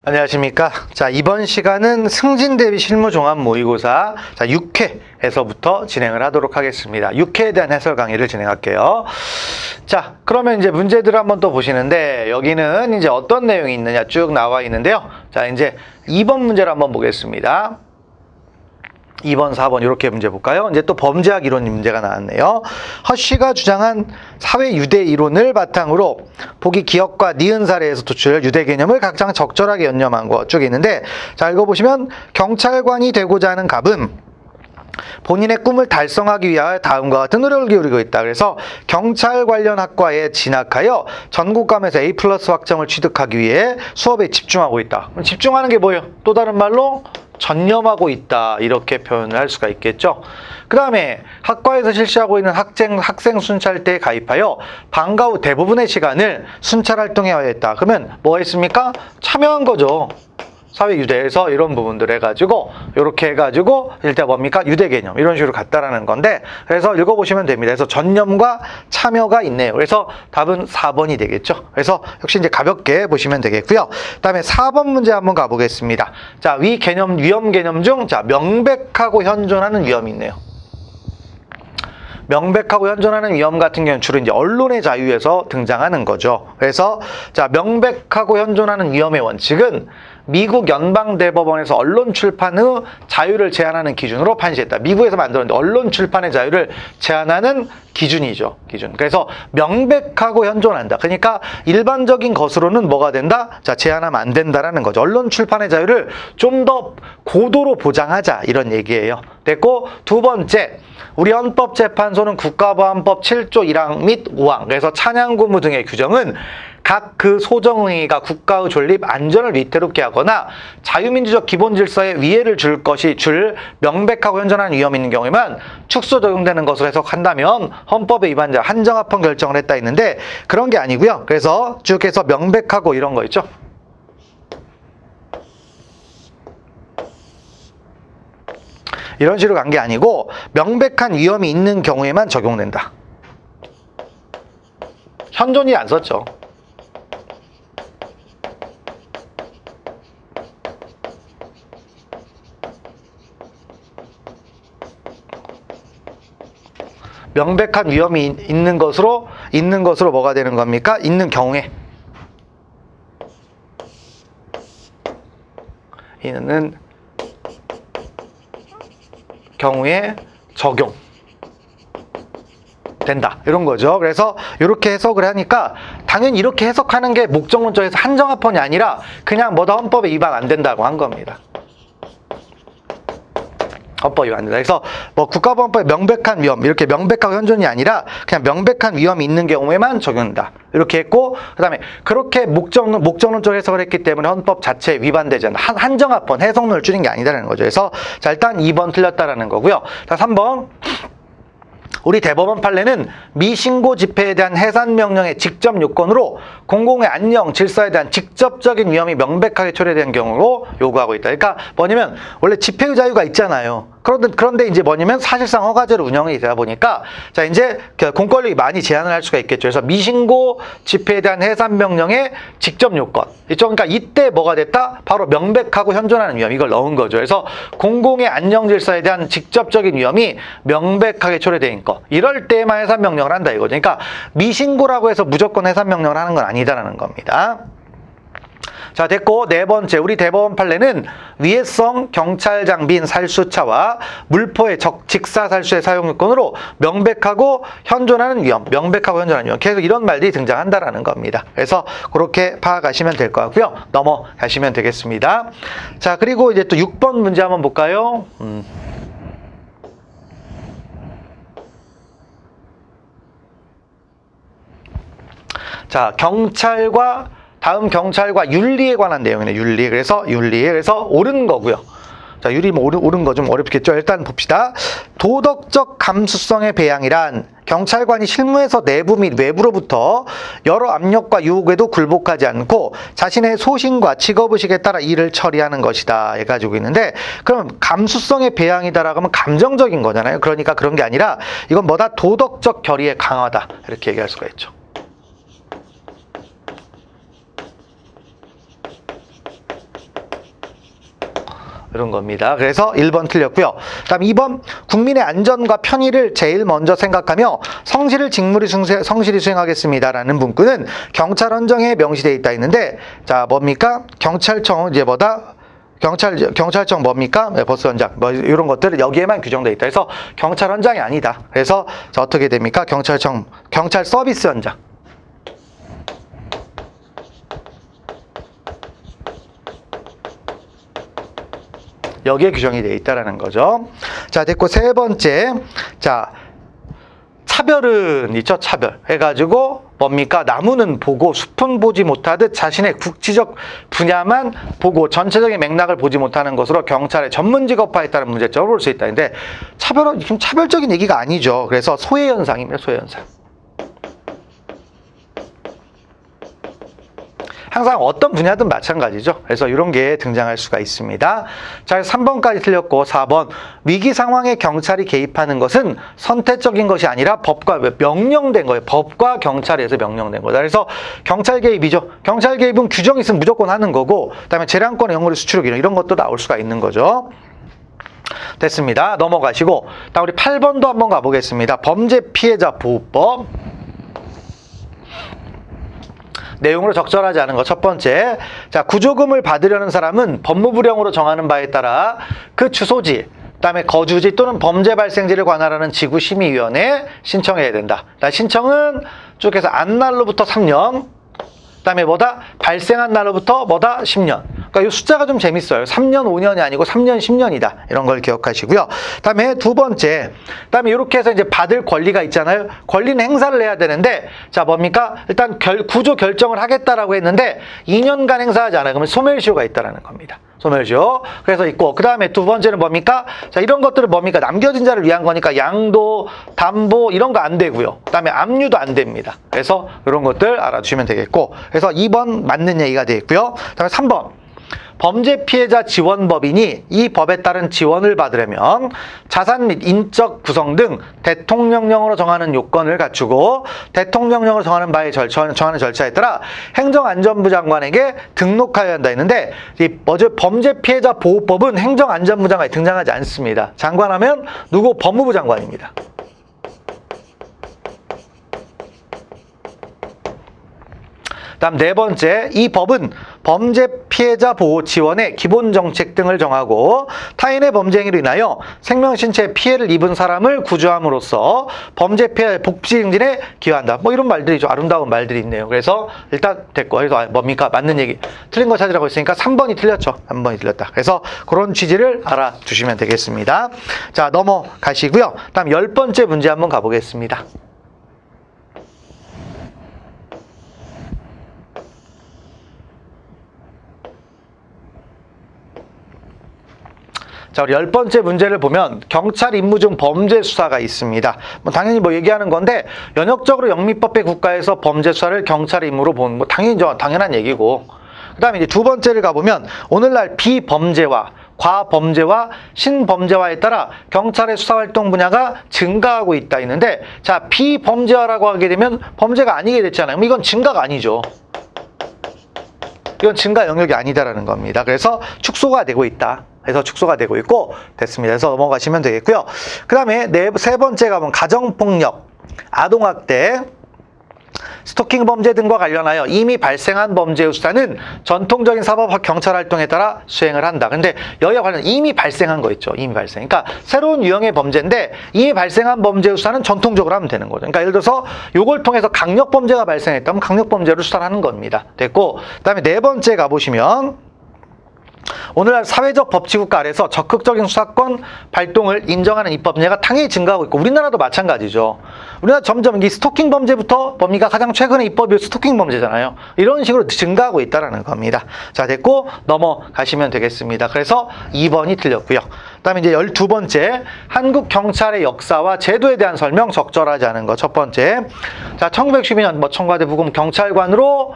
안녕하십니까. 자, 이번 시간은 승진대비 실무종합 모의고사 6회에서부터 진행을 하도록 하겠습니다. 6회에 대한 해설 강의를 진행할게요. 자, 그러면 이제 문제들을 한번 또 보시는데 여기는 이제 어떤 내용이 있느냐 쭉 나와 있는데요. 자, 이제 2번 문제를 한번 보겠습니다. 2번, 4번 이렇게 문제 볼까요? 이제 또 범죄학 이론 문제가 나왔네요. 허쉬가 주장한 사회 유대 이론을 바탕으로 보기 기억과 니은 사례에서 도출할 유대 개념을 가장 적절하게 연념한 거 쭉 있는데, 자, 읽어보시면 경찰관이 되고자 하는 갑은 본인의 꿈을 달성하기 위하여 다음과 같은 노력을 기울이고 있다. 그래서 경찰 관련 학과에 진학하여 전국감에서 A+ 학점을 취득하기 위해 수업에 집중하고 있다. 그럼 집중하는 게 뭐예요? 또 다른 말로 전념하고 있다, 이렇게 표현을 할 수가 있겠죠. 그 다음에 학과에서 실시하고 있는 학생 순찰대에 가입하여 방과 후 대부분의 시간을 순찰 활동에 하였다. 그러면 뭐가 있습니까? 참여한 거죠. 사회 유대에서 이런 부분들 해가지고 이렇게 해가지고 일단 뭡니까? 유대 개념 이런 식으로 갔다라는 건데, 그래서 읽어보시면 됩니다. 그래서 전념과 참여가 있네요. 그래서 답은 4번이 되겠죠. 그래서 역시 이제 가볍게 보시면 되겠고요. 그다음에 4번 문제 한번 가보겠습니다. 자, 위 개념 위험 개념 중 자, 명백하고 현존하는 위험이 있네요. 명백하고 현존하는 위험 같은 경우는 주로 이제 언론의 자유에서 등장하는 거죠. 그래서 자, 명백하고 현존하는 위험의 원칙은 미국 연방대법원에서 언론 출판 후 자유를 제한하는 기준으로 판시했다. 미국에서 만들었는데 언론 출판의 자유를 제한하는 기준이죠. 기준. 그래서 명백하고 현존한다. 그러니까 일반적인 것으로는 뭐가 된다? 자, 제한하면 안 된다라는 거죠. 언론 출판의 자유를 좀 더 고도로 보장하자, 이런 얘기예요. 됐고, 두 번째, 우리 헌법재판소는 국가보안법 7조 1항 및 5항, 그래서 찬양고무 등의 규정은 각 그 소정행위가 국가의 존립, 안전을 위태롭게 하거나 자유민주적 기본 질서에 위해를 줄 명백하고 현존하는 위험이 있는 경우에만 축소 적용되는 것으로 해석한다면 헌법의 위반자 한정합헌 결정을 했다 했는데, 그런 게 아니고요. 그래서 쭉 해서 명백하고 이런 거 있죠. 이런 식으로 간 게 아니고 명백한 위험이 있는 경우에만 적용된다. 현존이 안 썼죠. 명백한 위험이 있는 것으로 뭐가 되는 겁니까? 있는 경우에. 있는 경우에 적용 된다, 이런 거죠. 그래서 이렇게 해석을 하니까 당연히 이렇게 해석하는 게 목적론적에서 한정합헌이 아니라 그냥 뭐다 헌법에 위반 안 된다고 한 겁니다. 헌법 위반 안 된다. 그래서 뭐 국가보안법의 명백한 위험, 이렇게 명백하고 현존이 아니라 그냥 명백한 위험이 있는 경우에만 적용된다, 이렇게 했고, 그 다음에 그렇게 목적론적 해석을 했기 때문에 헌법 자체에 위반되지 않는 한정합헌, 해석론을 줄인 게 아니다라는 거죠. 그래서 자, 일단 2번 틀렸다라는 거고요. 자, 3번. 우리 대법원 판례는 미신고 집회에 대한 해산 명령의 직접 요건으로 공공의 안녕, 질서에 대한 직접적인 위험이 명백하게 초래된 경우로 요구하고 있다. 그러니까 뭐냐면 원래 집회의 자유가 있잖아요. 그런데 이제 뭐냐면 사실상 허가제로 운영이 되다 보니까 자, 이제 공권력이 많이 제한을 할 수가 있겠죠. 그래서 미신고 집회에 대한 해산 명령의 직접 요건 있죠. 그러니까 이때 뭐가 됐다? 바로 명백하고 현존하는 위험, 이걸 넣은 거죠. 그래서 공공의 안녕 질서에 대한 직접적인 위험이 명백하게 초래된 거, 이럴 때만 해산 명령을 한다 이거죠. 그러니까 미신고라고 해서 무조건 해산 명령을 하는 건 아니다라는 겁니다. 자, 됐고, 네 번째, 우리 대법원 판례는 위해성 경찰 장비인 살수차와 물포의 직사 살수의 사용 요건으로 명백하고 현존하는 위험, 계속 이런 말들이 등장한다라는 겁니다. 그래서 그렇게 파악하시면 될 것 같고요. 넘어가시면 되겠습니다. 자, 그리고 이제 또 6번 문제 한번 볼까요? 자, 다음 경찰과 윤리에 관한 내용이네. 그래서 옳은 거고요. 자, 윤리 옳은 거 좀 어렵겠죠. 일단 봅시다. 도덕적 감수성의 배양이란 경찰관이 실무에서 내부 및 외부로부터 여러 압력과 유혹에도 굴복하지 않고 자신의 소신과 직업의식에 따라 일을 처리하는 것이다 해가지고 있는데, 그럼 감수성의 배양이다라고 하면 감정적인 거잖아요. 그러니까 그런 게 아니라 이건 뭐다? 도덕적 결의에 강하다, 이렇게 얘기할 수가 있죠. 이런 겁니다. 그래서 1번 틀렸고요. 그다음 2번 국민의 안전과 편의를 제일 먼저 생각하며 성실히 성실히 수행하겠습니다라는 문구는 경찰 헌정에 명시되어 있다 있는데 자 뭡니까? 경찰청 이제 뭐다? 경찰청 뭡니까? 네, 버스 현장 뭐 이런 것들은 여기에만 규정되어 있다. 그래서 경찰 현장이 아니다. 그래서 자, 어떻게 됩니까? 경찰청 경찰 서비스 현장. 여기에 규정이 되어 있다라는 거죠. 자, 됐고 세 번째. 자, 차별은 있죠. 차별. 해가지고 뭡니까? 나무는 보고 숲은 보지 못하듯 자신의 국지적 분야만 보고 전체적인 맥락을 보지 못하는 것으로 경찰의 전문 직업화했다는 문제점을 볼 수 있다. 근데 차별은 지금 차별적인 얘기가 아니죠. 그래서 소외 현상입니다. 소외 현상. 항상 어떤 분야든 마찬가지죠. 그래서 이런 게 등장할 수가 있습니다. 자, 3번까지 틀렸고 4번 위기 상황에 경찰이 개입하는 것은 선택적인 것이 아니라 법과 명령된 거예요. 법과 경찰에서 명령된 거다. 그래서 경찰 개입이죠. 경찰 개입은 규정이 있으면 무조건 하는 거고 그다음에 재량권의 영구리 수출력 이런 것도 나올 수가 있는 거죠. 됐습니다. 넘어가시고 다음 우리 8번도 한번 가보겠습니다. 범죄 피해자 보호법. 내용으로 적절하지 않은 것 첫 번째. 자, 구조금을 받으려는 사람은 법무부령으로 정하는 바에 따라 그 주소지, 그다음에 거주지 또는 범죄 발생지를 관할하는 지구심의위원회에 신청해야 된다. 신청은 쭉 해서 안 날로부터 3년, 그다음에 뭐다? 발생한 날로부터 뭐다? 10년. 그러니까 이 숫자가 좀 재밌어요. 3년, 5년이 아니고 3년, 10년이다. 이런 걸 기억하시고요. 그다음에 두 번째. 그다음에 이렇게 해서 이제 받을 권리가 있잖아요. 권리는 행사를 해야 되는데 자, 뭡니까? 일단 구조 결정을 하겠다라고 했는데 2년간 행사하지 않아요. 그러면 소멸시효가 있다라는 겁니다. 소멸시효. 그래서 있고 그다음에 두 번째는 뭡니까? 자, 이런 것들은 뭡니까? 남겨진 자를 위한 거니까 양도, 담보 이런 거 안 되고요. 그다음에 압류도 안 됩니다. 그래서 이런 것들 알아주시면 되겠고. 그래서 2번 맞는 얘기가 되어 있고요. 그다음에 3번. 범죄 피해자 지원법이니 이 법에 따른 지원을 받으려면 자산 및 인적 구성 등 대통령령으로 정하는 요건을 갖추고 대통령령으로 정하는 바에 정하는 절차에 따라 행정안전부 장관에게 등록하여야 한다 했는데 이 범죄 피해자 보호법은 행정안전부 장관이 등장하지 않습니다. 장관하면 누구? 법무부 장관입니다. 다음 네 번째, 이 법은 범죄 피해자 보호 지원의 기본 정책 등을 정하고 타인의 범죄 행위로 인하여 생명 신체에 피해를 입은 사람을 구조함으로써 범죄 피해 복지 증진에 기여한다. 뭐 이런 말들이 좀 아름다운 말들이 있네요. 그래서 일단 됐고 그래서 뭡니까? 맞는 얘기. 틀린 거 찾으라고 했으니까 3번이 틀렸죠. 3번이 틀렸다. 그래서 그런 취지를 알아두시면 되겠습니다. 자, 넘어가시고요. 다음 10번째 문제 한번 가보겠습니다. 자, 우리 10번째 문제를 보면 경찰 임무 중 범죄 수사가 있습니다. 당연히 얘기하는 건데 연역적으로 영미법의 국가에서 범죄 수사를 경찰 임무로 보는 당연히 당연한 얘기고 그다음에 이제 두 번째를 가보면 오늘날 비범죄와 과범죄와 신범죄화에 따라 경찰의 수사활동 분야가 증가하고 있다 있는데 자, 비범죄화라고 하게 되면 범죄가 아니게 됐잖아요. 이건 증가가 아니죠. 이건 증가 영역이 아니다라는 겁니다. 그래서 축소가 되고 있다. 그래서 축소가 되고 있고 됐습니다. 그래서 넘어가시면 되겠고요. 그 다음에 세 번째 가면 가정폭력, 아동학대, 스토킹 범죄 등과 관련하여 이미 발생한 범죄의 수사는 전통적인 사법 경찰 활동에 따라 수행을 한다. 근데 여기와 관련 이미 발생한 거 있죠. 이미 발생. 그러니까 새로운 유형의 범죄인데 이미 발생한 범죄의 수사는 전통적으로 하면 되는 거죠. 그러니까 예를 들어서 요걸 통해서 강력 범죄가 발생했다면 강력 범죄를 수사하는 겁니다. 됐고 그다음에 네 번째 가보시면 오늘날 사회적 법치국가 아래서 적극적인 수사권 발동을 인정하는 입법례가 당연히 증가하고 있고 우리나라도 마찬가지죠. 우리나라 점점 이 스토킹 범죄부터 범위가 가장 최근에 입법이 스토킹 범죄잖아요. 이런 식으로 증가하고 있다는 겁니다. 자, 됐고 넘어가시면 되겠습니다. 그래서 2번이 틀렸고요. 그다음에 이제 12번째, 한국 경찰의 역사와 제도에 대한 설명 적절하지 않은 거. 첫 번째. 자, 1912년 뭐 청와대 부금 경찰관으로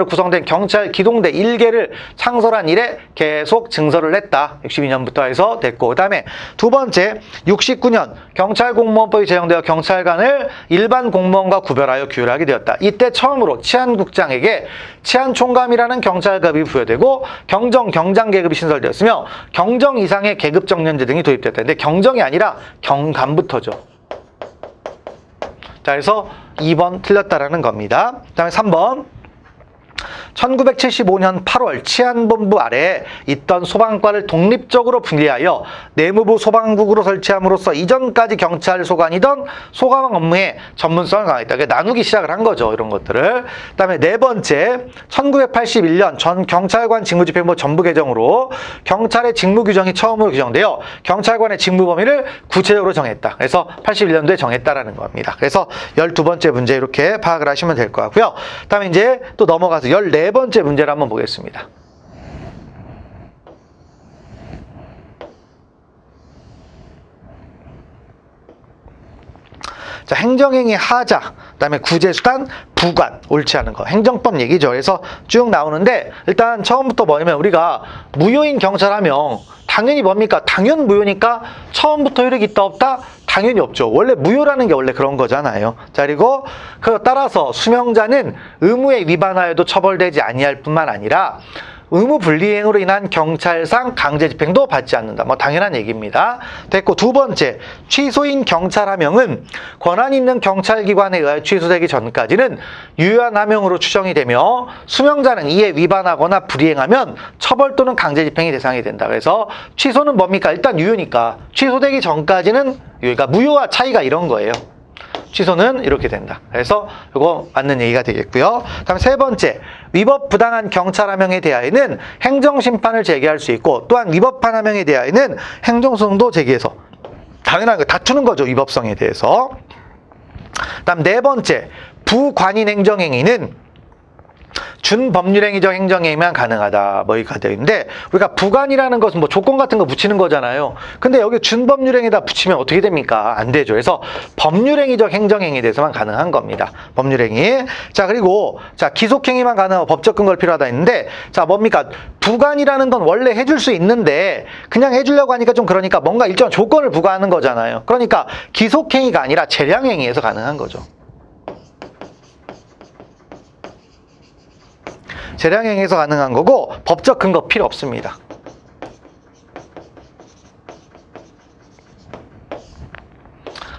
구성된 경찰 기동대 1개를 창설한 이래 계속 증설을 했다. 62년부터 해서 됐고. 그다음에 두 번째, 69년 경찰공무원법이 제정되어 경찰관을 일반 공무원과 구별하여 규율하게 되었다. 이때 처음으로 치안국장에게 치안총감이라는 경찰급이 부여되고 경장 계급이 신설되었으며 경정 이상의 계급 정년제 등이 도입됐다. 근데 경정이 아니라 경감부터죠. 자, 그래서 2번 틀렸다라는 겁니다. 그다음에 3번. 1975년 8월 치안본부 아래에 있던 소방과를 독립적으로 분리하여 내무부 소방국으로 설치함으로써 이전까지 경찰 소관이던 소방 업무에 전문성을 강화했다. 나누기 시작을 한 거죠. 이런 것들을. 그다음에 네 번째, 1981년 전 경찰관 직무집행부 전부 개정으로 경찰의 직무 규정이 처음으로 규정되어 경찰관의 직무 범위를 구체적으로 정했다. 그래서 81년도에 정했다라는 겁니다. 그래서 12번째 문제 이렇게 파악을 하시면 될 것 같고요. 그다음에 이제 또 넘어가서 14번째 문제를 한번 보겠습니다. 자, 행정행위 하자, 그다음에 구제수단, 부관, 옳지 않은 거. 행정법 얘기죠. 그래서 쭉 나오는데 일단 처음부터 뭐냐면 우리가 무효인 경찰하면 당연히 뭡니까? 당연 무효니까 처음부터 효력이 있다 없다? 당연히 없죠. 원래 무효라는 게 원래 그런 거잖아요. 자, 그리고 따라서 수명자는 의무에 위반하여도 처벌되지 아니할 뿐만 아니라 의무 불이행으로 인한 경찰상 강제 집행도 받지 않는다. 뭐 당연한 얘기입니다. 됐고, 두 번째, 취소인 경찰하명은 권한 있는 경찰기관에 의하여 취소되기 전까지는 유효한 하명으로 추정이 되며 수명자는 이에 위반하거나 불이행하면 처벌 또는 강제 집행이 대상이 된다. 그래서 취소는 뭡니까? 일단 유효니까 취소되기 전까지는 유효가 무효와 차이가 이런 거예요. 취소는 이렇게 된다. 그래서 이거 맞는 얘기가 되겠고요. 다음 세 번째, 위법 부당한 경찰하명에 대하여는 행정심판을 제기할 수 있고 또한 위법한 하명에 대하여는 행정소송도 제기해서 당연한 거 다투는 거죠. 위법성에 대해서. 다음 네 번째, 부관인 행정행위는 준법률행위적 행정행위만 가능하다. 뭐 이렇게 되어 있는데 우리가 부관이라는 것은 뭐 조건 같은 거 붙이는 거잖아요. 근데 여기 준법률행위다 붙이면 어떻게 됩니까? 안 되죠. 그래서 법률행위적 행정행위에 대해서만 가능한 겁니다. 법률행위. 자, 그리고 자, 기속행위만 가능하고 법적 근거를 필요하다 했는데 자, 뭡니까? 부관이라는 건 원래 해줄 수 있는데 그냥 해주려고 하니까 좀 그러니까 뭔가 일정 조건을 부과하는 거잖아요. 그러니까 기속행위가 아니라 재량행위에서 가능한 거죠. 재량행위에서 가능한 거고 법적 근거 필요 없습니다.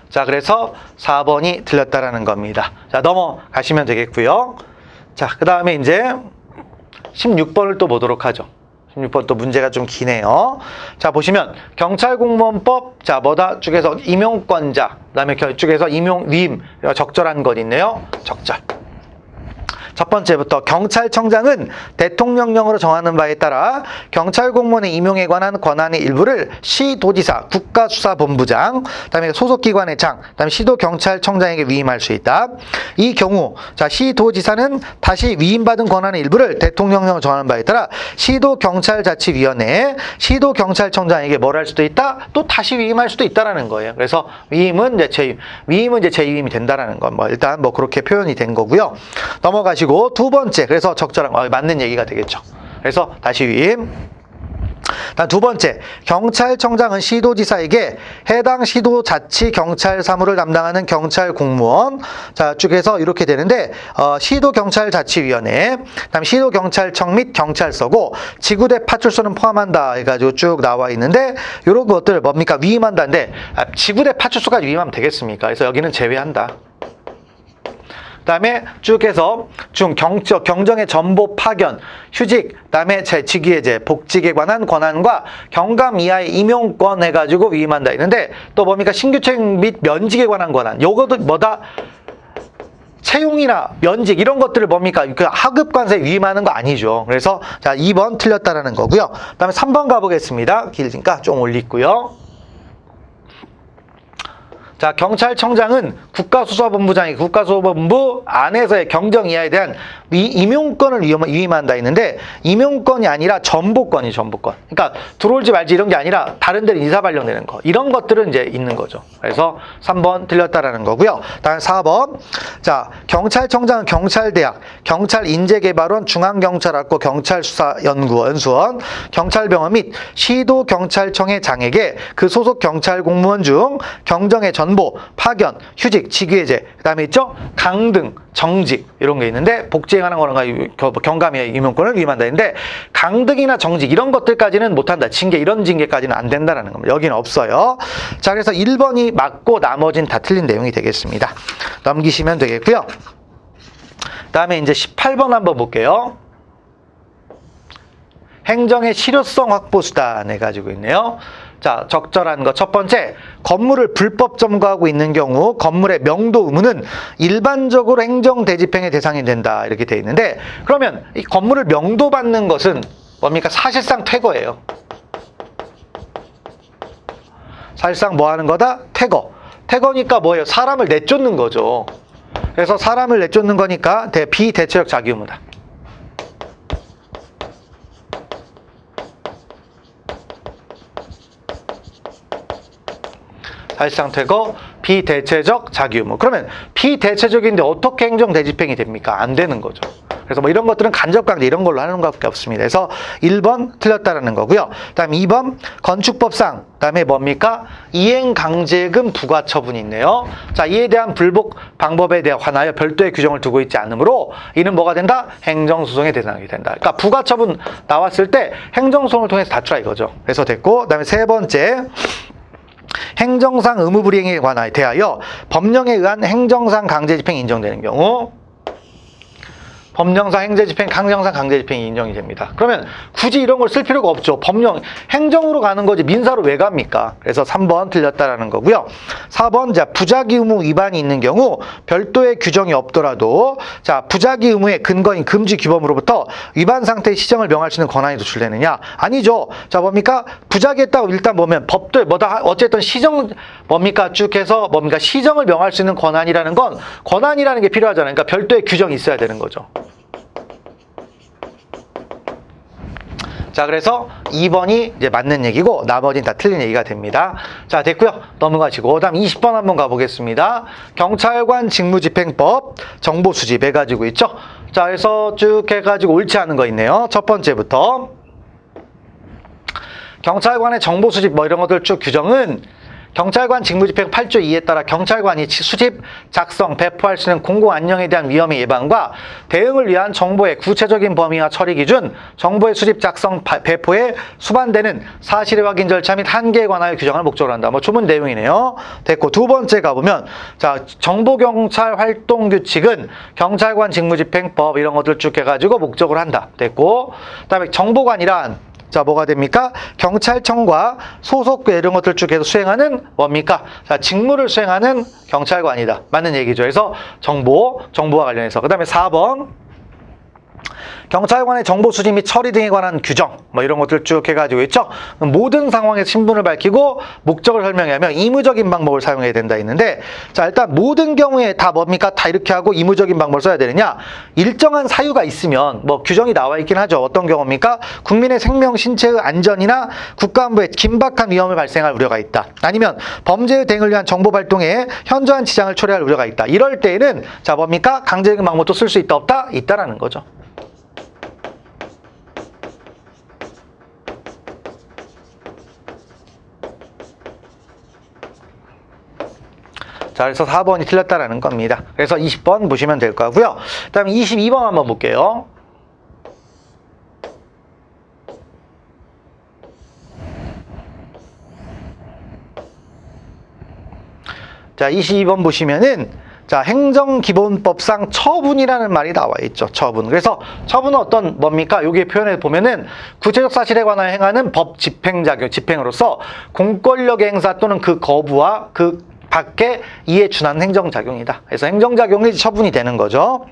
자, 그래서 4번이 틀렸다라는 겁니다. 자, 넘어가시면 되겠고요. 자, 그 다음에 이제 16번을 또 보도록 하죠. 16번 또 문제가 좀 기네요. 자, 보시면 경찰공무원법, 자, 뭐다? 쪽에서 임용권자, 그 다음에 쪽에서 위임, 적절한 것 있네요. 적절. 첫 번째부터 경찰청장은 대통령령으로 정하는 바에 따라 경찰공무원의 임용에 관한 권한의 일부를 시도지사, 국가수사본부장, 그다음에 소속기관의 장, 그다음에 시도경찰청장에게 위임할 수 있다. 이 경우 자, 시도지사는 다시 위임받은 권한의 일부를 대통령령으로 정하는 바에 따라 시도경찰자치위원회에 시도경찰청장에게 뭘 할 수도 있다? 또 다시 위임할 수도 있다라는 거예요. 그래서 위임은 이제 재위임이 된다라는 건 뭐 일단 뭐 그렇게 표현이 된 거고요. 넘어가시고 두 번째, 그래서 적절한 맞는 얘기가 되겠죠. 그래서 다시 위임. 두 번째, 경찰청장은 시도지사에게 해당 시도자치 경찰 사무를 담당하는 경찰 공무원, 자, 쭉에서 이렇게 되는데 시도경찰자치위원회, 그다음 시도경찰청 및 경찰서고 지구대 파출소는 포함한다 해가지고 쭉 나와 있는데 이런 것들 뭡니까? 위임한다는데 지구대 파출소까지 위임하면 되겠습니까? 그래서 여기는 제외한다. 그다음에 쭉 해서 경정의 전보 파견, 휴직, 그다음에 직위해제, 복직에 관한 권한과 경감 이하의 임용권 해가지고 위임한다 했는데 또 뭡니까? 신규채용 및 면직에 관한 권한. 요것도 뭐다? 채용이나 면직 이런 것들을 뭡니까? 그 하급 관세에 위임하는 거 아니죠. 그래서 자, 2번 틀렸다라는 거고요. 그다음에 3번 가보겠습니다. 길니까 좀 올리고요. 자, 경찰청장은 국가수사본부장이 국가수사본부 안에서의 경정 이하에 대한 임용권을 위임한다 했는데 임용권이 아니라 전보권이 전보권. 그러니까 들어올지 말지 이런 게 아니라 다른 데로 인사 발령되는 거. 이런 것들은 이제 있는 거죠. 그래서 3번 틀렸다라는 거고요. 다음 4번. 자, 경찰청장은 경찰대학, 경찰인재개발원, 중앙경찰학과 경찰수사연수원, 경찰병원 및 시도경찰청의 장에게 그 소속 경찰 공무원 중 경정의 전보, 파견, 휴직, 직위해제, 그다음에 있죠? 강등, 정직 이런 게 있는데 복지에 관한 거는 경감의 임용권을 위임한다 했는데 강등이나 정직 이런 것들까지는 못한다. 징계 이런 징계까지는 안 된다라는 겁니다. 여기는 없어요. 자, 그래서 1번이 맞고 나머지는 다 틀린 내용이 되겠습니다. 넘기시면 되겠고요. 다음에 이제 18번 한번 볼게요. 행정의 실효성 확보 수단에 가지고 있네요. 자, 적절한 거 첫 번째, 건물을 불법 점거하고 있는 경우 건물의 명도 의무는 일반적으로 행정대집행의 대상이 된다 이렇게 돼 있는데 그러면 이 건물을 명도받는 것은 뭡니까? 사실상 퇴거예요. 사실상 뭐 하는 거다? 퇴거. 퇴거니까 뭐예요? 사람을 내쫓는 거죠. 그래서 사람을 내쫓는 거니까 비대체적 자기 의무다. 사실상 퇴거, 비대체적 자기 의무. 그러면 비대체적인데 어떻게 행정대집행이 됩니까? 안 되는 거죠. 그래서 뭐 이런 것들은 간접강제 이런 걸로 하는 것밖에 없습니다. 그래서 1번 틀렸다라는 거고요. 다음 2번 건축법상 그다음에 뭡니까? 이행강제금 부과 처분이 있네요. 자, 이에 대한 불복 방법에 대해 관하여 별도의 규정을 두고 있지 않으므로 이는 뭐가 된다? 행정소송의 대상이 된다. 그러니까 부과 처분 나왔을 때 행정소송을 통해서 다투라 이거죠. 그래서 됐고 그다음에 세 번째 행정상 의무 불이행에 대하여 법령에 의한 행정상 강제집행이 인정되는 경우 법령상 행정집행, 강정상 강제집행이 인정이 됩니다. 그러면 굳이 이런 걸 쓸 필요가 없죠. 법령, 행정으로 가는 거지 민사로 왜 갑니까? 그래서 3번 틀렸다라는 거고요. 4번, 자, 부작위 의무 위반이 있는 경우 별도의 규정이 없더라도 자, 부작위 의무의 근거인 금지 규범으로부터 위반 상태의 시정을 명할 수 있는 권한이 도출되느냐? 아니죠. 자, 뭡니까? 부작위했다고 일단 보면 법도에 뭐다 어쨌든 시정 뭡니까? 쭉 해서 뭡니까? 시정을 명할 수 있는 권한이라는 건 권한이라는 게 필요하잖아요. 그러니까 별도의 규정이 있어야 되는 거죠. 자, 그래서 2번이 이제 맞는 얘기고 나머지는 다 틀린 얘기가 됩니다. 자, 됐고요. 넘어가시고 다음 20번 한번 가보겠습니다. 경찰관 직무집행법 정보 수집 해가지고 있죠. 자, 그래서 쭉 해가지고 옳지 않은 거 있네요. 첫 번째부터 경찰관의 정보 수집 뭐 이런 것들 쭉 규정은 경찰관 직무집행 8조 2에 따라 경찰관이 수집, 작성, 배포할 수 있는 공공안녕에 대한 위험의 예방과 대응을 위한 정보의 구체적인 범위와 처리 기준, 정보의 수집, 작성, 배포에 수반되는 사실의 확인 절차 및 한계에 관하여 규정을 목적으로 한다. 뭐 주문 내용이네요. 됐고 두 번째 가보면 자, 정보경찰 활동규칙은 경찰관 직무집행법 이런 것들 쭉 해가지고 목적으로 한다. 됐고 그다음에 정보관이란 자, 뭐가 됩니까? 경찰청과 소속 이런 것들 중에서 수행하는 뭡니까? 자, 직무를 수행하는 경찰관이다. 맞는 얘기죠. 그래서 정보와 관련해서. 그 다음에 4번. 경찰관의 정보 수집 및 처리 등에 관한 규정 뭐 이런 것들 쭉 해가지고 있죠. 모든 상황에 신분을 밝히고 목적을 설명하며 의무적인 방법을 사용해야 된다 했는데 자, 일단 모든 경우에 다 뭡니까? 다 이렇게 하고 의무적인 방법을 써야 되느냐? 일정한 사유가 있으면 뭐 규정이 나와 있긴 하죠. 어떤 경우입니까? 국민의 생명, 신체의 안전이나 국가안보에 긴박한 위험을 발생할 우려가 있다. 아니면 범죄의 대응을 위한 정보 발동에 현저한 지장을 초래할 우려가 있다. 이럴 때에는 자, 뭡니까? 강제적인 방법도 쓸 수 있다 없다? 있다라는 거죠. 자, 그래서 4번이 틀렸다라는 겁니다. 그래서 20번 보시면 될 거고요. 그 다음에 22번 한번 볼게요. 자, 22번 보시면은 자, 행정기본법상 처분이라는 말이 나와 있죠. 처분. 그래서 처분은 어떤 뭡니까? 여기에 표현해 보면은 구체적 사실에 관하여 행하는 법 집행작용, 집행으로서 공권력의 행사 또는 그 거부와 그 밖에 이에 준하는 행정작용이다. 그래서 행정작용이 처분이 되는 거죠.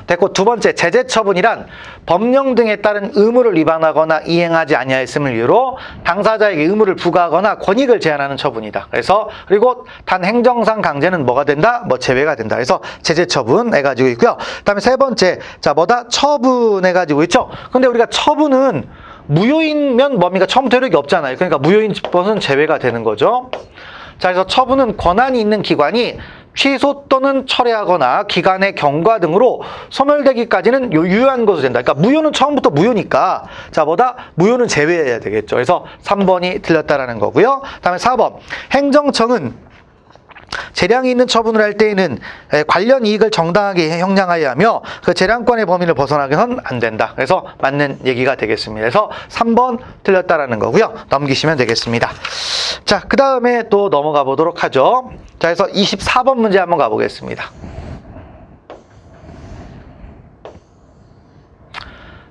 됐고, 두 번째, 제재 처분이란 법령 등에 따른 의무를 위반하거나 이행하지 아니하였음을 이유로 당사자에게 의무를 부과하거나 권익을 제한하는 처분이다. 그래서 그리고 단 행정상 강제는 뭐가 된다? 뭐 제외가 된다. 그래서 제재 처분 해가지고 있고요. 그다음에 세 번째, 자 뭐다? 처분해가지고 있죠. 근데 우리가 처분은 무효인면 뭡니까? 처음부터 효력이 없잖아요. 그러니까 무효인 것은 제외가 되는 거죠. 자, 그래서 처분은 권한이 있는 기관이 취소 또는 철회하거나 기관의 경과 등으로 소멸되기까지는 유효한 것으로 된다. 그러니까 무효는 처음부터 무효니까 자 뭐다? 무효는 제외해야 되겠죠. 그래서 3번이 틀렸다라는 거고요. 그다음에 4번 행정청은 재량이 있는 처분을 할 때에는 관련 이익을 정당하게 형량하여야 하며 그 재량권의 범위를 벗어나게는 안 된다. 그래서 맞는 얘기가 되겠습니다. 그래서 3번 틀렸다라는 거고요. 넘기시면 되겠습니다. 자, 그 다음에 또 넘어가 보도록 하죠. 자, 그래서 24번 문제 한번 가보겠습니다.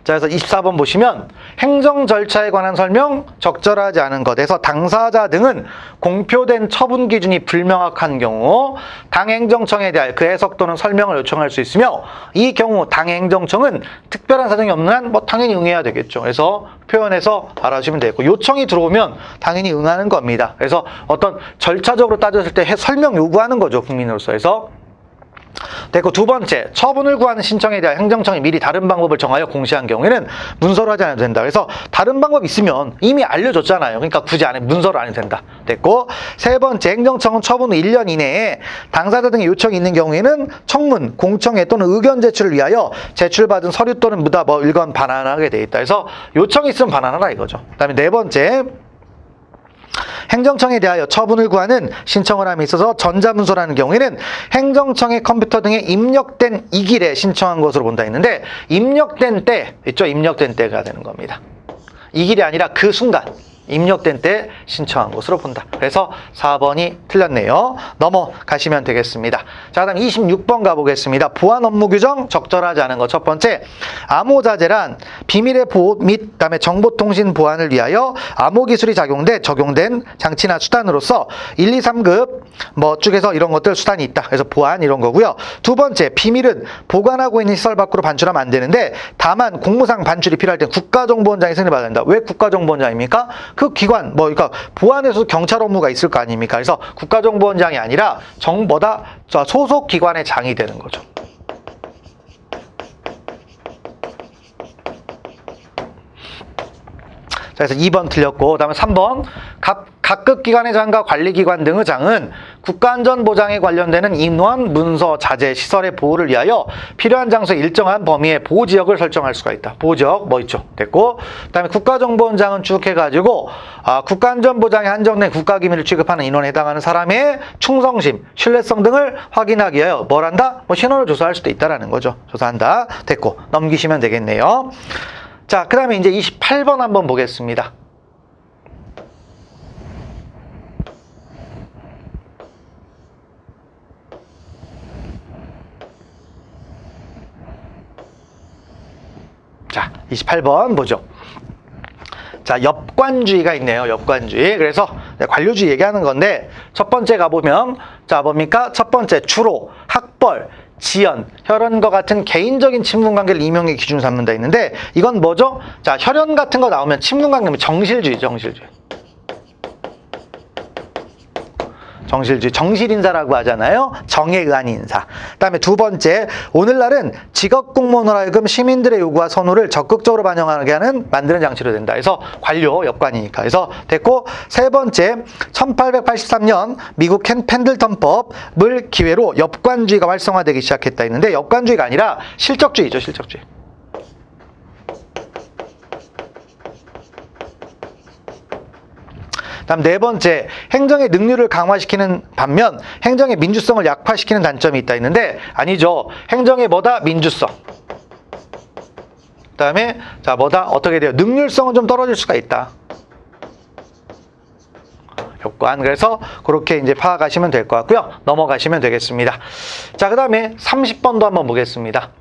자, 그래서 24번 보시면 행정 절차에 관한 설명 적절하지 않은 것에서 당사자 등은 공표된 처분 기준이 불명확한 경우 당행정청에 대하여 그 해석 또는 설명을 요청할 수 있으며 이 경우 당행정청은 특별한 사정이 없는 한 뭐 당연히 응해야 되겠죠. 그래서 표현해서 알아주시면 되겠고 요청이 들어오면 당연히 응하는 겁니다. 그래서 어떤 절차적으로 따졌을 때 설명 요구하는 거죠. 국민으로서. 해서 됐고 두 번째, 처분을 구하는 신청에 대한 행정청이 미리 다른 방법을 정하여 공시한 경우에는 문서로 하지 않아도 된다. 그래서 다른 방법이 있으면 이미 알려줬잖아요. 그러니까 굳이 안 해, 문서로 안 해도 된다. 됐고 세 번째, 행정청은 처분 후 1년 이내에 당사자 등의 요청이 있는 경우에는 청문, 공청회 또는 의견 제출을 위하여 제출받은 서류 또는 무다 뭐 일건 반환하게 돼 있다. 그래서 요청이 있으면 반환하라 이거죠. 그 다음에 네 번째, 행정청에 대하여 처분을 구하는 신청을 함에 있어서 전자문서라는 경우에는 행정청의 컴퓨터 등에 입력된 이 길에 신청한 것으로 본다 했는데 입력된 때 있죠? 입력된 때가 되는 겁니다. 이 길이 아니라 그 순간 입력된 때 신청한 것으로 본다. 그래서 4번이 틀렸네요. 넘어가시면 되겠습니다. 자, 그다음 26번 가보겠습니다. 보안 업무 규정 적절하지 않은 것. 첫 번째, 암호자재란 비밀의 보호 및 그다음에 정보통신 보안을 위하여 암호기술이 적용된 장치나 수단으로서 1, 2, 3급 뭐 쭉해서 이런 것들 수단이 있다. 그래서 보안 이런 거고요. 두 번째, 비밀은 보관하고 있는 시설 밖으로 반출하면 안 되는데 다만 공무상 반출이 필요할 때 국가정보원장이 승인을 받아야 된다. 왜 국가정보원장입니까? 그 기관, 그러니까 보안에서 경찰 업무가 있을 거 아닙니까? 그래서 국가정보원장이 아니라 정보다 소속 기관의 장이 되는 거죠. 자, 그래서 2번 틀렸고, 그 다음에 3번. 각급 기관의 장과 관리기관 등의 장은 국가안전보장에 관련되는 인원, 문서, 자재, 시설의 보호를 위하여 필요한 장소에 일정한 범위의 보호지역을 설정할 수가 있다. 보호지역 뭐 있죠? 됐고, 그 다음에 국가정보원장은 쭉 해가지고 국가안전보장에 한정된 국가기밀을 취급하는 인원에 해당하는 사람의 충성심, 신뢰성 등을 확인하기 위하여 뭘 한다? 뭐 신원을 조사할 수도 있다라는 거죠. 조사한다. 됐고, 넘기시면 되겠네요. 자, 그 다음에 이제 28번 한번 보겠습니다. 자, 28번 보죠. 자, 엽관주의가 있네요. 엽관주의. 그래서 관료주의 얘기하는 건데 첫 번째 가보면 자, 뭡니까? 첫 번째, 주로, 학벌, 지연, 혈연과 같은 개인적인 친분관계를 이명의 기준으로 삼는다 했는데 이건 뭐죠? 자, 혈연 같은 거 나오면 친분관계면 정실주의. 정실인사라고 하잖아요. 정에 의한 인사. 그 다음에 두 번째, 오늘날은 직업공무원으로 하여금 시민들의 요구와 선호를 적극적으로 반영하게 하는 만드는 장치로 된다. 그래서 관료, 엽관이니까. 그래서 됐고, 세 번째, 1883년 미국 펜들턴법을 기회로 엽관주의가 활성화되기 시작했다 했는데 엽관주의가 아니라 실적주의죠. 실적주의. 다음 네 번째, 행정의 능률을 강화시키는 반면 행정의 민주성을 약화시키는 단점이 있다 했는데 아니죠. 행정의 뭐다? 민주성. 그 다음에 자 뭐다? 어떻게 돼요? 능률성은 좀 떨어질 수가 있다. 효과는 그래서 그렇게 이제 파악하시면 될 것 같고요. 넘어가시면 되겠습니다. 자, 그 다음에 30번도 한번 보겠습니다.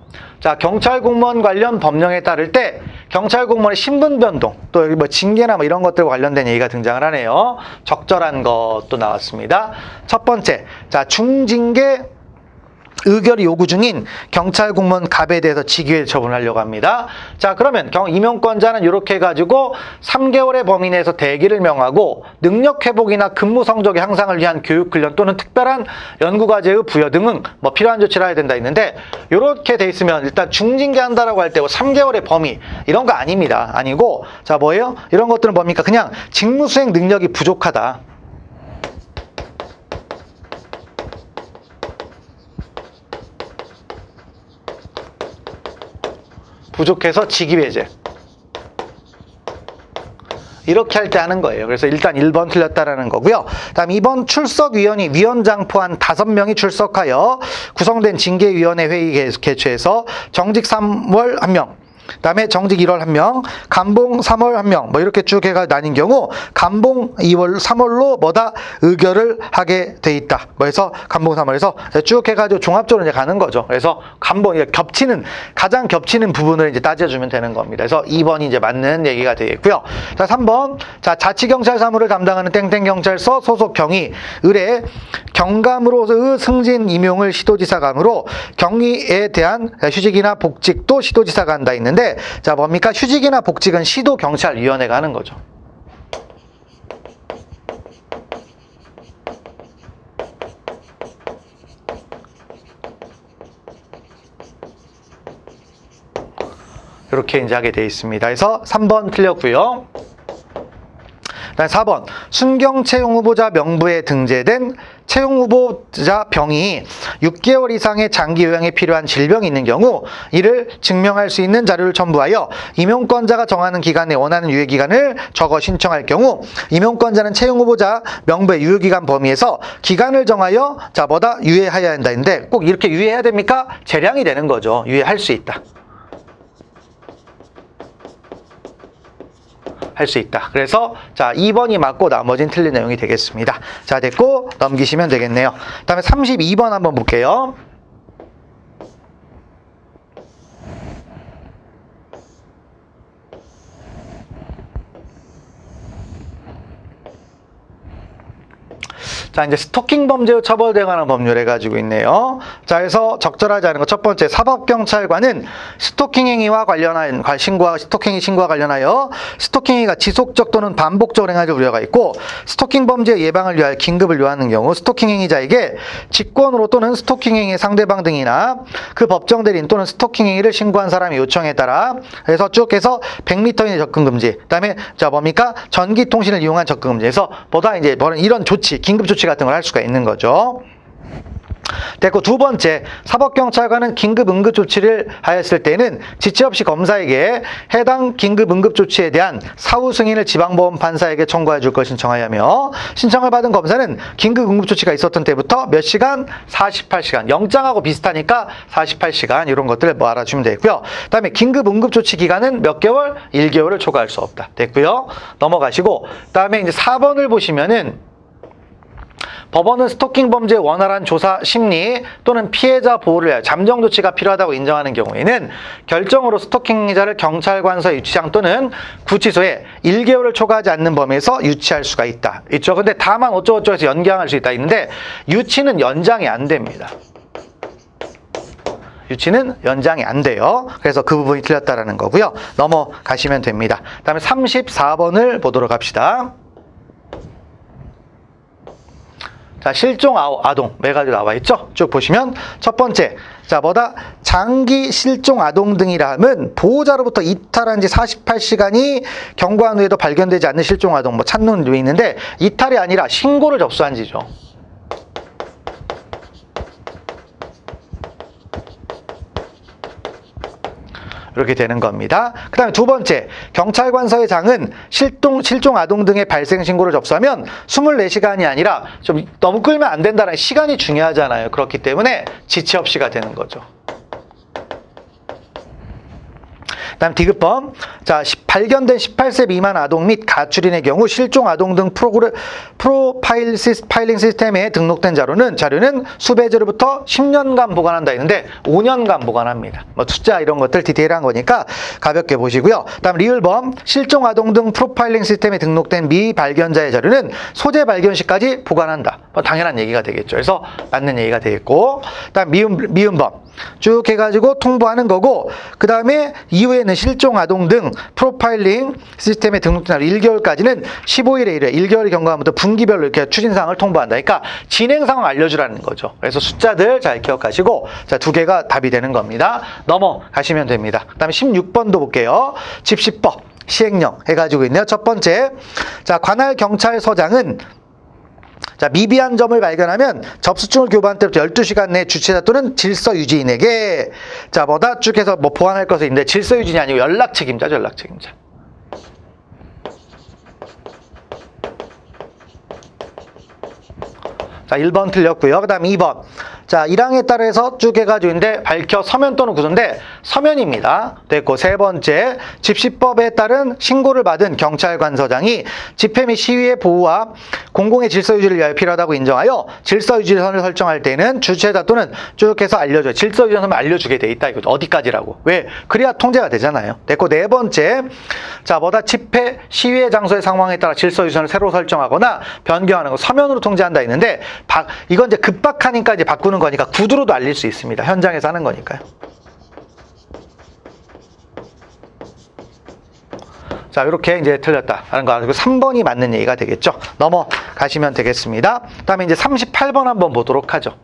자, 경찰 공무원 관련 법령에 따를 때 경찰 공무원의 신분 변동 또 여기 뭐 징계나 뭐 이런 것들과 관련된 얘기가 등장을 하네요. 적절한 것도 나왔습니다. 첫 번째, 자, 중징계 의결이 요구 중인 경찰 공무원 갑에 대해서 직위해 처분하려고 합니다. 자, 그러면 임용권자는 이렇게 해가지고 3개월의 범위 내에서 대기를 명하고 능력 회복이나 근무 성적의 향상을 위한 교육 훈련 또는 특별한 연구 과제의 부여 등은 뭐 필요한 조치를 해야 된다 했는데, 이렇게 돼 있으면 일단 중징계 한다라고 할 때 3개월의 범위 이런 거 아닙니다. 아니고, 자, 뭐예요? 이런 것들은 뭡니까? 그냥 직무 수행 능력이 부족하다. 부족해서 직위배제. 이렇게 할 때 하는 거예요. 그래서 일단 1번 틀렸다라는 거고요. 다음 2번 출석위원이 위원장 포함 5명이 출석하여 구성된 징계위원회 회의 개최해서 정직 3월 1명, 그다음에 정직 1월 1명, 감봉 3월 1명, 뭐 이렇게 쭉 해가 나뉜 경우 감봉 2월, 3월로 뭐다 의결을 하게 돼 있다. 뭐 해서 감봉 3월에서 쭉 해가지고 종합적으로 이제 가는 거죠. 그래서 감봉 가장 겹치는 부분을 이제 따져주면 되는 겁니다. 그래서 2번이 이제 맞는 얘기가 되겠고요. 자, 3번. 자, 자치경찰 사무를 담당하는 땡땡경찰서 소속 경위 의뢰 경감으로의 승진 임용을 시도지사가 하므로 경위에 대한 휴직이나 복직도 시도지사가 한다 있는데, 자, 뭡니까? 휴직이나 복직은 시도경찰위원회가 하는 거죠. 이렇게 이제 하게 되어 있습니다. 그래서 3번 틀렸고요. 그다음 4번 순경 채용 후보자 명부에 등재된 채용 후보자 병이 6개월 이상의 장기 요양에 필요한 질병이 있는 경우 이를 증명할 수 있는 자료를 첨부하여 임용권자가 정하는 기간에 원하는 유예기간을 적어 신청할 경우 임용권자는 채용 후보자 명부의 유효기간 범위에서 기간을 정하여 자, 뭐다? 유예해야 한다 했는데, 꼭 이렇게 유예해야 됩니까? 재량이 되는 거죠. 유예할 수 있다. 할 수 있다. 그래서 자, 2번이 맞고 나머지는 틀린 내용이 되겠습니다. 자, 됐고 넘기시면 되겠네요. 그 다음에 32번 한번 볼게요. 자, 이제 스토킹 범죄의 처벌에 관한 법률에 가지고 있네요. 자, 그래서 적절하지 않은 것 첫 번째, 사법경찰관은 스토킹 행위와 관련한 스토킹 신고와 관련하여 스토킹 행위가 지속적 또는 반복적으로 행할 우려가 있고, 스토킹 범죄 예방을 위하여 긴급을 요하는 경우 스토킹 행위자에게 직권으로 또는 스토킹 행위 상대방 등이나 그 법정 대리인 또는 스토킹 행위를 신고한 사람의 요청에 따라 그래서 쭉 해서 100m 이내 접근 금지. 그다음에 자, 뭡니까? 전기 통신을 이용한 접근 금지에서 보다 이제 이런 조치, 긴급 조치 같은 걸 할 수가 있는 거죠. 됐고, 두 번째, 사법경찰관은 긴급 응급조치를 하였을 때는 지체 없이 검사에게 해당 긴급 응급조치에 대한 사후 승인을 지방법원 판사에게 청구해 줄 걸 신청하여며, 신청을 받은 검사는 긴급 응급조치가 있었던 때부터 몇 시간? 48시간. 영장하고 비슷하니까 48시간 이런 것들을 뭐 알아주면 되고요. 그 다음에 긴급 응급조치 기간은 몇 개월? 1개월을 초과할 수 없다. 됐고요. 넘어가시고, 그 다음에 이제 4번을 보시면은 법원은 스토킹 범죄의 원활한 조사, 심리 또는 피해자 보호를 위하여 잠정 조치가 필요하다고 인정하는 경우에는 결정으로 스토킹자를 경찰관서 유치장 또는 구치소에 1개월을 초과하지 않는 범위에서 유치할 수가 있다. 있죠. 근데 다만 어쩌고저쩌고 해서 연장할 수 있다 있는데, 유치는 연장이 안 됩니다. 유치는 연장이 안 돼요. 그래서 그 부분이 틀렸다라는 거고요. 넘어가시면 됩니다. 다음에 34번을 보도록 합시다. 자, 실종 아동 네 가지 나와 있죠? 쭉 보시면 첫 번째, 자, 뭐다? 장기 실종 아동 등이라 함은 보호자로부터 이탈한 지 48시간이 경과한 후에도 발견되지 않는 실종 아동, 뭐 찾는 데 있는데 이탈이 아니라 신고를 접수한 지죠. 이렇게 되는 겁니다. 그 다음에 두 번째, 경찰관서의 장은 실종 아동 등의 발생 신고를 접수하면 24시간이 아니라 좀 너무 끌면 안 된다는 시간이 중요하잖아요. 그렇기 때문에 지체 없이가 되는 거죠. 그다음 디귿번. 자, 발견된 18세 미만 아동 및 가출인의 경우 실종 아동 등 프로파일링 시스템에 등록된 자료는 수배제로부터 10년간 보관한다 했는데 5년간 보관합니다. 뭐 숫자 이런 것들 디테일한 거니까 가볍게 보시고요. 다음 리을범. 실종 아동 등 프로파일링 시스템에 등록된 미발견자의 자료는 소재 발견 시까지 보관한다. 뭐 당연한 얘기가 되겠죠. 그래서 맞는 얘기가 되겠고, 그다음 미음범. 쭉 해가지고 통보하는 거고, 그 다음에 이후에는 실종 아동 등 프로파일링 시스템에 등록된 1개월까지는 15일에 1회, 1개월이 경과하면부터 분기별로 이렇게 추진사항을 통보한다. 그러니까 진행 상황 알려주라는 거죠. 그래서 숫자들 잘 기억하시고, 자, 두 개가 답이 되는 겁니다. 넘어가시면 됩니다. 그 다음에 16번도 볼게요. 집시법, 시행령 해가지고 있네요. 첫 번째, 자, 관할 경찰서장은 자, 미비한 점을 발견하면 접수증을 교부한 때부터 12시간 내에 주최자 또는 질서 유지인에게 자, 뭐다 쭉 해서 뭐 보완할 것이 있는데 질서 유지인이 아니고 연락 책임자죠, 연락 책임자. 자, 1번 틀렸고요. 그 다음 2번. 자, 1항에 따라서 쭉 해가지고 있는데 밝혀 서면 또는 구소인데 서면입니다. 됐고, 세 번째. 집시법에 따른 신고를 받은 경찰관서장이 집회 및 시위의 보호와 공공의 질서 유지를 위하여 필요하다고 인정하여 질서 유지선을 설정할 때는 주최자 또는 쭉 해서 알려줘요. 질서 유지선을 알려주게 돼 있다. 이거 어디까지라고. 왜? 그래야 통제가 되잖아요. 됐고, 네 번째. 자, 뭐다 집회, 시위의 장소의 상황에 따라 질서 유지선을 새로 설정하거나 변경하는 거 서면으로 통제한다 했는데 이건 이제 급박하니까 이제 바꾸는 거니까 구두로도 알릴 수 있습니다. 현장에서 하는 거니까요. 자, 이렇게 이제 틀렸다라는 거. 그리고 3번이 맞는 얘기가 되겠죠. 넘어가시면 되겠습니다. 그다음에 이제 38번 한번 보도록 하죠.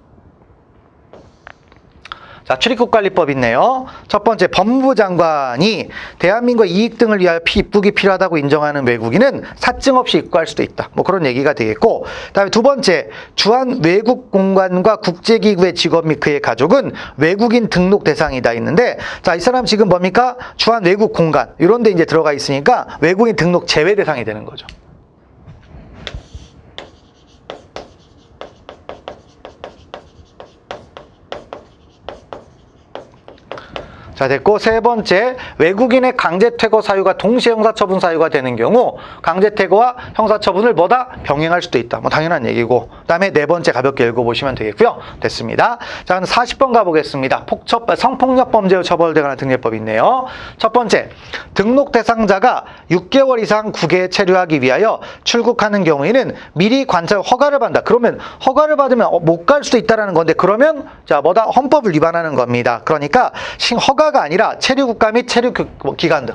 자, 출입국관리법 있네요. 첫 번째, 법무부 장관이 대한민국의 이익 등을 위하여 입국이 필요하다고 인정하는 외국인은 사증 없이 입국할 수도 있다. 뭐 그런 얘기가 되겠고, 그다음에 두 번째, 주한 외국 공관과 국제기구의 직원 및 그의 가족은 외국인 등록 대상이다 있는데, 자, 이 사람 지금 뭡니까? 주한 외국 공관 이런 데 이제 들어가 있으니까 외국인 등록 제외 대상이 되는 거죠. 자, 됐고, 세 번째, 외국인의 강제퇴거 사유가 동시에 형사처분 사유가 되는 경우 강제퇴거와 형사처분을 뭐다? 병행할 수도 있다. 뭐 당연한 얘기고, 그 다음에 네 번째 가볍게 읽어보시면 되겠고요. 됐습니다. 자, 그럼 40번 가보겠습니다. 성폭력 범죄로 처벌되거나 등재법이 있네요. 첫 번째, 등록 대상자가 6개월 이상 국외에 체류하기 위하여 출국하는 경우에는 미리 관찰 허가를 받는다. 그러면 허가를 받으면 못 갈 수도 있다는 건데, 그러면 자, 뭐다? 헌법을 위반하는 겁니다. 그러니까 허가가 아니라 체류국가 및 체류기관 등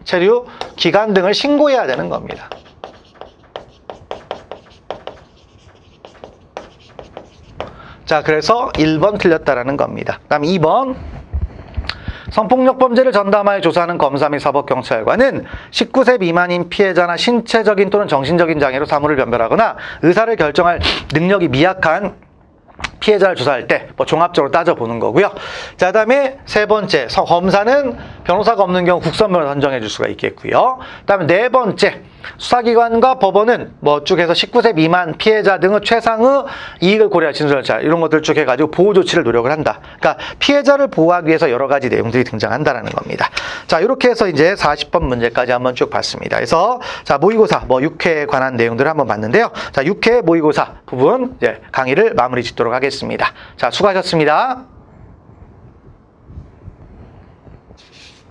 체류기관 등을 신고해야 되는 겁니다. 자, 그래서 1번 틀렸다라는 겁니다. 그 다음 2번. 성폭력 범죄를 전담하여 조사하는 검사 및 사법경찰관은 19세 미만인 피해자나 신체적인 또는 정신적인 장애로 사물을 변별하거나 의사를 결정할 능력이 미약한 피해자를 조사할 때 뭐 종합적으로 따져보는 거고요. 자, 그다음에 세 번째, 검사는 변호사가 없는 경우 국선 변호사 선정해 줄 수가 있겠고요. 그다음에 네 번째, 수사기관과 법원은 뭐 쭉 해서 19세 미만 피해자 등의 최상의 이익을 고려한 진술절차 이런 것들 쭉 해가지고 보호 조치를 노력을 한다. 그러니까 피해자를 보호하기 위해서 여러 가지 내용들이 등장한다라는 겁니다. 자, 이렇게 해서 이제 40번 문제까지 한번 쭉 봤습니다. 그래서 자, 모의고사 뭐 6회에 관한 내용들을 한번 봤는데요. 자, 6회 모의고사 부분 이제 강의를 마무리 짓도록 하겠습니다. 자, 수고하셨습니다.